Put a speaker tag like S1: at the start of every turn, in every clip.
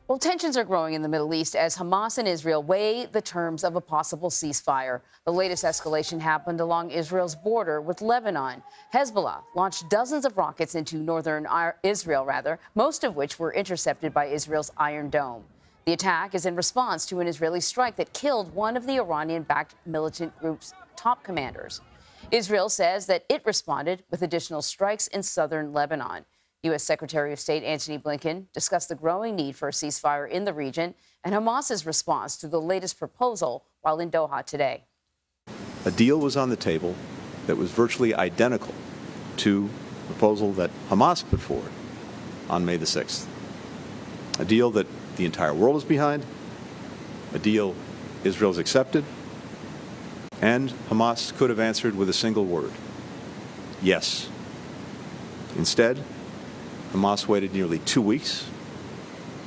S1: Well, tensions are growing in the Middle East as Hamas and Israel weigh the terms of a possible ceasefire. The latest escalation happened along Israel's border with Lebanon. Hezbollah launched dozens of rockets into northern Israel, most of which were intercepted by Israel's Iron Dome. The attack is in response to an Israeli strike that killed one of the Iranian-backed militant group's top commanders. Israel says that it responded with additional strikes in southern Lebanon. U.S. Secretary of State Antony Blinken discussed the growing need for a ceasefire in the region and Hamas's response to the latest proposal while in Doha today.
S2: A deal was on the table that was virtually identical to the proposal that Hamas put forward on May the 6th. A deal that the entire world is behind, a deal Israel's accepted, and Hamas could have answered with a single word: yes. Instead, Hamas waited nearly 2 weeks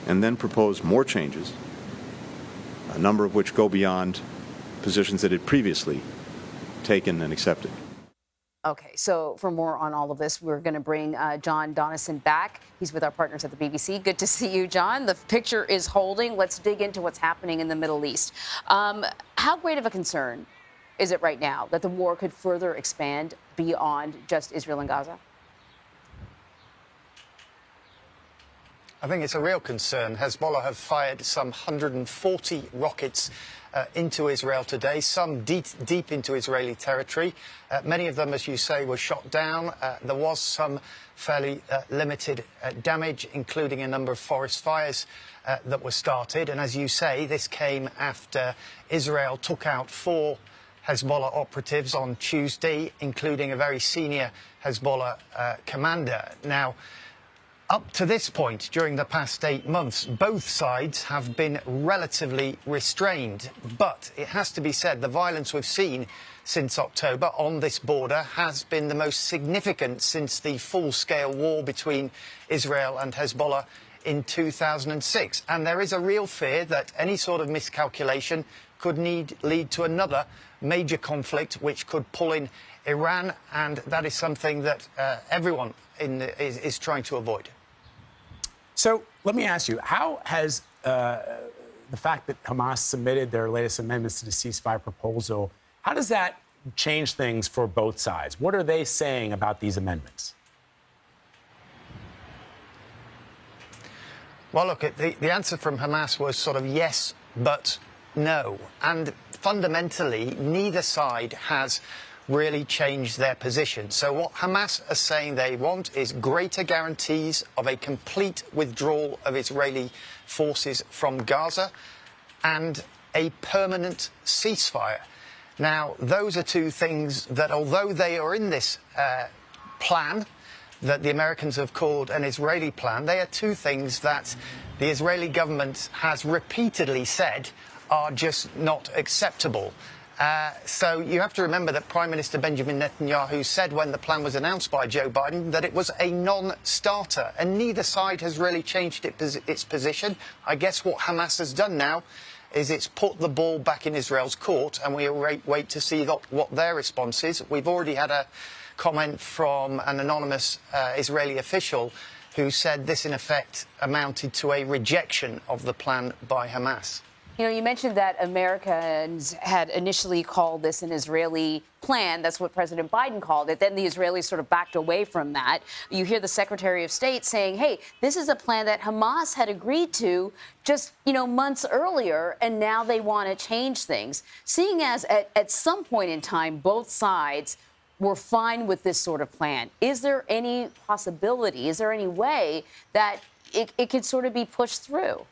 S2: and then proposed more changes, a number of which go beyond positions that it previously taken and accepted.
S1: Okay, so for more on all of this, we're going to bring Jon Donnison back. He's with our partners at the BBC. Good to see you, Jon. The picture is holding. Let's dig into what's happening in the Middle East. How great of a concern is it right now that the war could further expand beyond just Israel and Gaza?
S3: I think it's a real concern. Hezbollah have fired some 140 rockets into Israel today, some deep into Israeli territory. Many of them, as you say, were shot down. There was some fairly limited damage, including a number of forest fires that were started. And as you say, this came after Israel took out 4 Hezbollah operatives on Tuesday, including a very senior Hezbollah commander. Now, up to this point, during the past 8 months, both sides have been relatively restrained. But it has to be said, the violence we've seen since October on this border has been the most significant since the full-scale war between Israel and Hezbollah in 2006. And there is a real fear that any sort of miscalculation could lead to another major conflict, which could pull in Iran. And that is something that everyone is trying to avoid.
S4: So let me ask you, how has the fact that Hamas submitted their latest amendments to the ceasefire proposal, how does that change things for both sides? What are they saying about these amendments?
S3: Well, look, the answer from Hamas was sort of yes, but no. And fundamentally, neither side has really changed their position. So what Hamas are saying they want is greater guarantees of a complete withdrawal of Israeli forces from Gaza and a permanent ceasefire. Now, those are two things that, although they are in this plan that the Americans have called an Israeli plan, they are two things that the Israeli government has repeatedly said are just not acceptable. So you have to remember that Prime Minister Benjamin Netanyahu said when the plan was announced by Joe Biden that it was a non-starter, and neither side has really changed its position. I guess what Hamas has done now is it's put the ball back in Israel's court, and we wait to see what their response is. We've already had a comment from an anonymous Israeli official who said this, in effect, amounted to a rejection of the plan by Hamas.
S1: You know, you mentioned that Americans had initially called this an Israeli plan. That's what President Biden called it. Then the Israelis sort of backed away from that. You hear the Secretary of State saying, hey, this is a plan that Hamas had agreed to just, months earlier, and now they want to change things. Seeing as at some point in time, both sides were fine with this sort of plan, is there any possibility, is there any way that it could sort of be pushed through?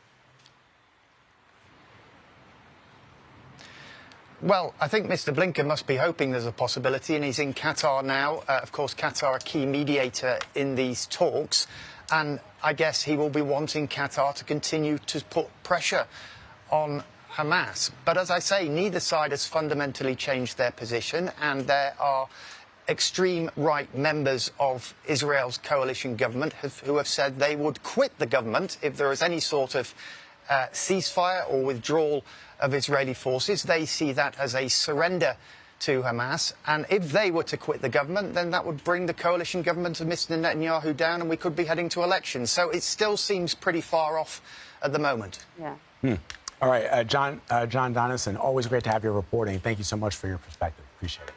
S3: Well, I think Mr. Blinken must be hoping there's a possibility, and he's in Qatar now. Of course, Qatar, a key mediator in these talks, and I guess he will be wanting Qatar to continue to put pressure on Hamas. But as I say, neither side has fundamentally changed their position, and there are extreme right members of Israel's coalition government who have said they would quit the government if there is any sort of ceasefire or withdrawal of Israeli forces. They see that as a surrender to Hamas. And if they were to quit the government, then that would bring the coalition government of Mr. Netanyahu down, and we could be heading to elections. So it still seems pretty far off at the moment.
S1: Yeah.
S4: All right, Jon Donnison, always great to have your reporting. Thank you so much for your perspective. Appreciate it.